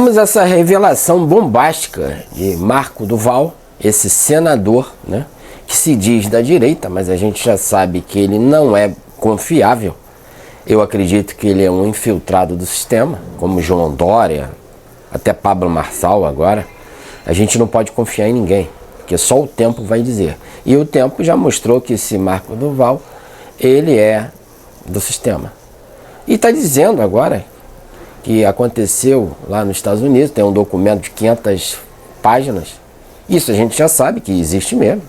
Temos essa revelação bombástica de Marco do Val, esse senador, né, que se diz da direita, mas a gente já sabe que ele não é confiável. Eu acredito que ele é um infiltrado do sistema, como João Dória, até Pablo Marçal agora. A gente não pode confiar em ninguém, porque só o tempo vai dizer. E o tempo já mostrou que esse Marco do Val, ele é do sistema. E está dizendo agora que aconteceu lá nos Estados Unidos, tem um documento de 500 páginas. Isso a gente já sabe que existe mesmo.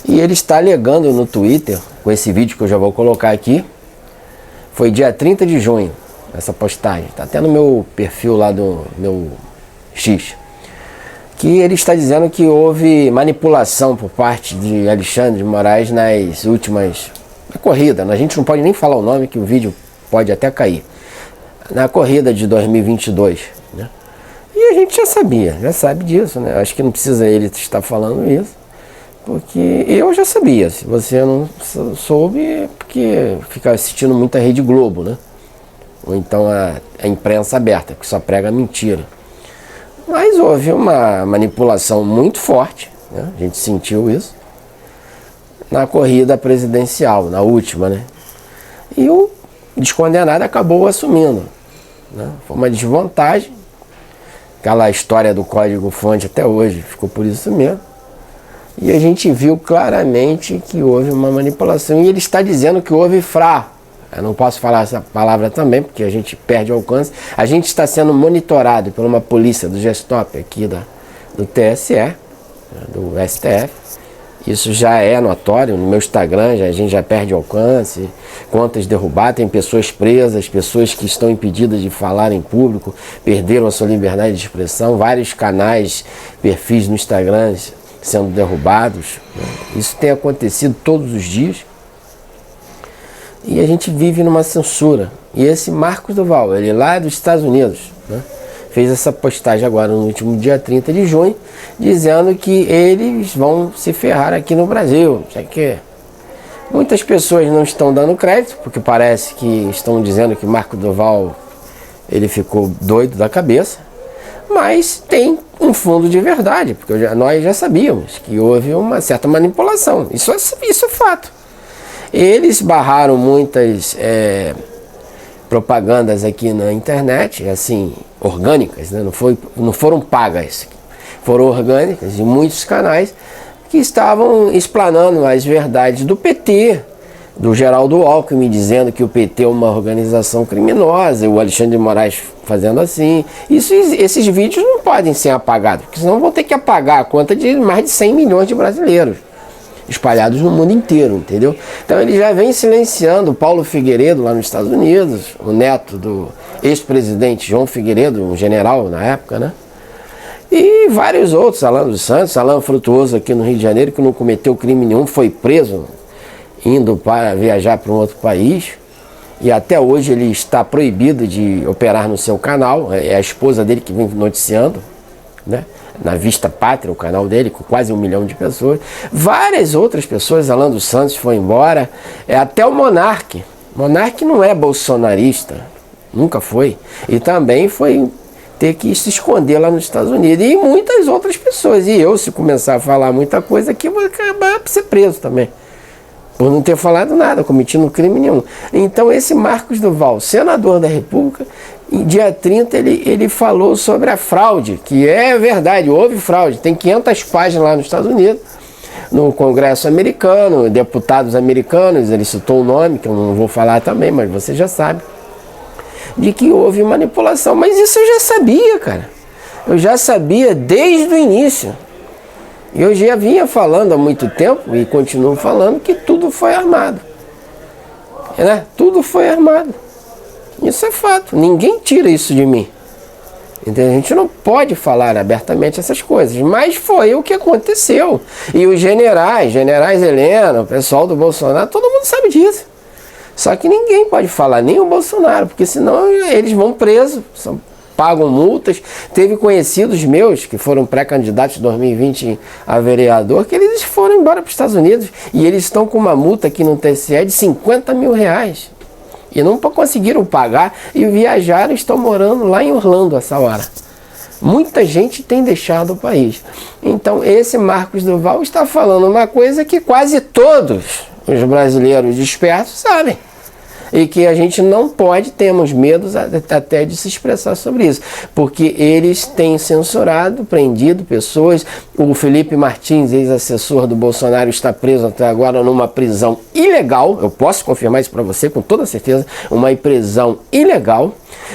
E ele está alegando no Twitter, com esse vídeo que eu já vou colocar aqui, foi dia 30 de junho, essa postagem, está até no meu perfil lá do meu X, que ele está dizendo que houve manipulação por parte de Alexandre de Moraes nas últimas, na corrida, a gente não pode nem falar o nome que o vídeo pode até cair, na corrida de 2022, né? E a gente já sabe disso, né? Acho que não precisa ele estar falando isso, porque eu já sabia. Se você não soube, é porque fica assistindo muita Rede Globo, né? Ou então a imprensa aberta, que só prega mentira. Mas houve uma manipulação muito forte, né? A gente sentiu isso na corrida presidencial, na última, né? E o descondenado acabou assumindo, né? Foi uma desvantagem. Aquela história do código-fonte até hoje ficou por isso mesmo. E a gente viu claramente que houve uma manipulação. E ele está dizendo que houve Eu não posso falar essa palavra também, porque a gente perde o alcance. A gente está sendo monitorado por uma polícia do Gestop aqui do TSE, do STF. Isso já é notório. No meu Instagram a gente já perde alcance, contas derrubadas, tem pessoas presas, pessoas que estão impedidas de falar em público, perderam a sua liberdade de expressão, vários canais, perfis no Instagram sendo derrubados. Isso tem acontecido todos os dias. E a gente vive numa censura. E esse Marcos do Val, ele lá dos Estados Unidos, né, fez essa postagem agora no último dia 30 de junho, dizendo que eles vão se ferrar aqui no Brasil. Já que muitas pessoas não estão dando crédito, porque parece que estão dizendo que Marco do Val, ele ficou doido da cabeça, mas tem um fundo de verdade, porque nós já sabíamos que houve uma certa manipulação. Isso é fato. Eles barraram muitas propagandas aqui na internet, assim, orgânicas, né? Não foram pagas, foram orgânicas, de muitos canais que estavam explanando as verdades do PT, do Geraldo Alckmin, dizendo que o PT é uma organização criminosa, o Alexandre de Moraes fazendo assim. Esses vídeos não podem ser apagados, porque senão vão ter que apagar a conta de mais de 100 milhões de brasileiros, espalhados no mundo inteiro, entendeu? Então ele já vem silenciando o Paulo Figueiredo lá nos Estados Unidos, o neto do ex-presidente João Figueiredo, um general na época, né? E vários outros, Alan dos Santos, Alan Frutuoso aqui no Rio de Janeiro, que não cometeu crime nenhum, foi preso indo para viajar para um outro país, e até hoje ele está proibido de operar no seu canal. É a esposa dele que vem noticiando, né? Na Vista Pátria, o canal dele, com quase 1 milhão de pessoas. Várias outras pessoas, Alan dos Santos foi embora, até o Monark. Monark não é bolsonarista, nunca foi, e também foi ter que se esconder lá nos Estados Unidos, e muitas outras pessoas. E eu, se começar a falar muita coisa aqui, vou acabar por ser preso também, por não ter falado nada, cometido crime nenhum. Então esse Marcos do Val, senador da República, em dia 30 ele falou sobre a fraude, que é verdade, houve fraude, tem 500 páginas lá nos Estados Unidos, no Congresso americano, deputados americanos, ele citou o nome, que eu não vou falar também, mas você já sabe, de que houve manipulação. Mas isso eu já sabia, cara, eu já sabia desde o início. Eu já vinha falando há muito tempo, e continuo falando, que tudo foi armado, né? Tudo foi armado. Isso é fato, ninguém tira isso de mim. Entendeu? A gente não pode falar abertamente essas coisas, mas foi o que aconteceu. E os generais Helena, o pessoal do Bolsonaro, todo mundo sabe disso. Só que ninguém pode falar, nem o Bolsonaro, porque senão eles vão presos, pagam multas. Teve conhecidos meus que foram pré-candidatos em 2020 a vereador, que eles foram embora para os Estados Unidos, e eles estão com uma multa aqui no TSE de 50 mil reais. E não conseguiram pagar e viajaram e estão morando lá em Orlando essa hora. Muita gente tem deixado o país. Então esse Marcos Duval está falando uma coisa que quase todos os brasileiros despertos sabem. E que a gente não pode, temos medo até de se expressar sobre isso. Porque eles têm censurado, prendido pessoas. O Felipe Martins, ex-assessor do Bolsonaro, está preso até agora numa prisão ilegal. Eu posso confirmar isso para você com toda certeza. Uma prisão ilegal.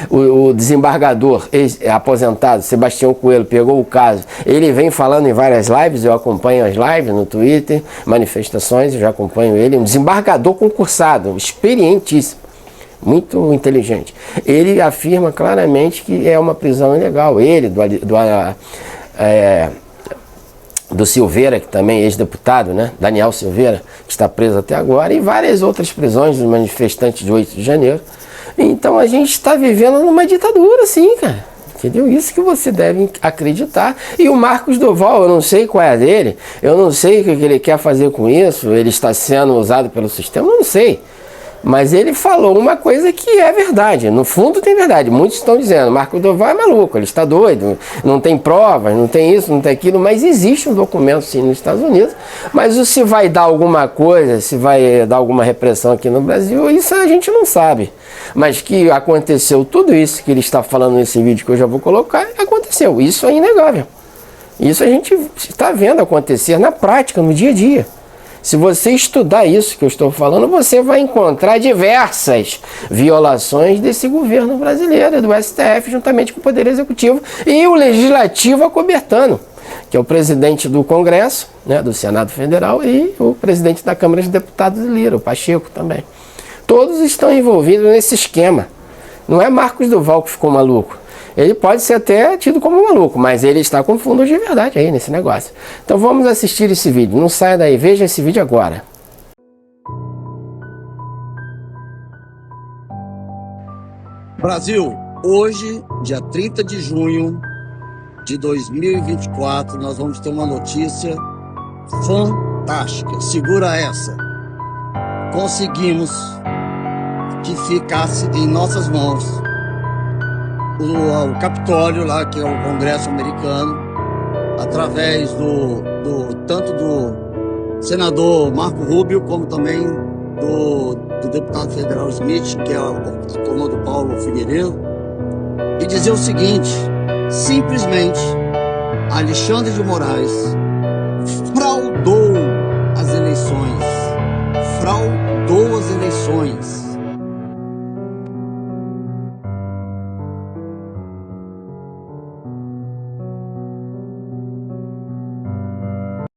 O desembargador aposentado, Sebastião Coelho, pegou o caso. Ele vem falando em várias lives, eu acompanho as lives no Twitter, manifestações, eu já acompanho ele. Um desembargador concursado, experientíssimo, muito inteligente. Ele afirma claramente que é uma prisão ilegal. Ele, do Silveira, que também é ex-deputado, né? Daniel Silveira, que está preso até agora, e várias outras prisões dos manifestantes de 8 de janeiro. Então a gente está vivendo numa ditadura, sim, cara. Entendeu? Isso que você deve acreditar. E o Marcos Duval, eu não sei qual é a dele, eu não sei o que ele quer fazer com isso, ele está sendo usado pelo sistema, eu não sei. Mas ele falou uma coisa que é verdade, no fundo tem verdade. Muitos estão dizendo, Marcos Duval é maluco, ele está doido, não tem provas, não tem isso, não tem aquilo, mas existe um documento sim nos Estados Unidos. Mas se vai dar alguma coisa, se vai dar alguma repressão aqui no Brasil, isso a gente não sabe. Mas que aconteceu tudo isso que ele está falando nesse vídeo que eu já vou colocar, aconteceu, isso é inegável. Isso a gente está vendo acontecer na prática, no dia a dia. Se você estudar isso que eu estou falando, você vai encontrar diversas violações desse governo brasileiro, do STF, juntamente com o Poder Executivo e o Legislativo acobertando, que é o presidente do Congresso, né, do Senado Federal, e o presidente da Câmara de Deputados, Lira, o Pacheco também. Todos estão envolvidos nesse esquema. Não é Marcos Duval que ficou maluco. Ele pode ser até tido como maluco, mas ele está com fundos de verdade aí nesse negócio. Então vamos assistir esse vídeo. Não saia daí, veja esse vídeo agora. Brasil, hoje, dia 30 de junho de 2024, nós vamos ter uma notícia fantástica. Segura essa. Conseguimos que ficasse em nossas mãos o Capitólio lá, que é o Congresso americano, através tanto do senador Marco Rubio, como também do deputado federal Smith, que é o comando Paulo Figueiredo, e dizer o seguinte: simplesmente Alexandre de Moraes fraudou as eleições,